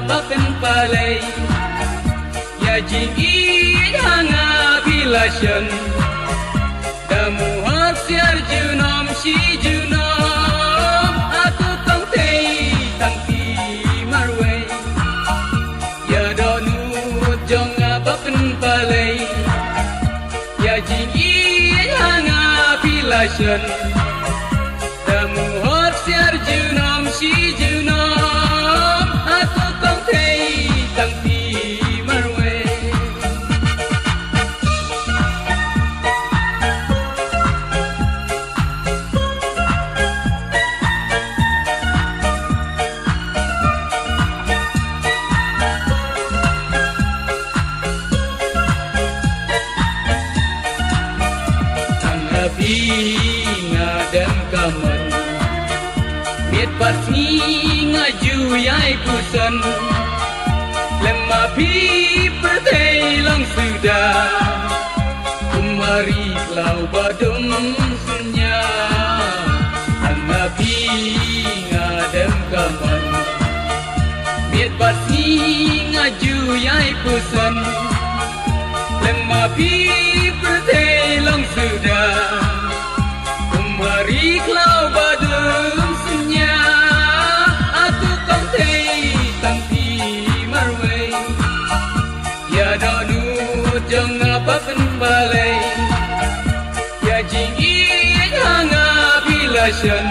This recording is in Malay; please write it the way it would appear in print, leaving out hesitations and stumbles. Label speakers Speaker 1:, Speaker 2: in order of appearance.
Speaker 1: bapen palai ya jinggi hanga bilasyan damu hasyar junom si junom aku tong tei tangki marwai ya donu jonga bapen palai ya jinggi hanga bilasyan damu hasyar junom si junom aku tong tei tangki marwai Tanggapi ngadem kaman miet pasni ngaju yai kusan lemah pi pertei long sudah kumari lau badung sunya Tanggapi ngadem kaman miet pasni ngaju yai kusan lemah pi pertei long sudah kumari lau badung sunya aku kong tei tangki marwai ya donu jong apa balai ya jinggi hanga bilasyan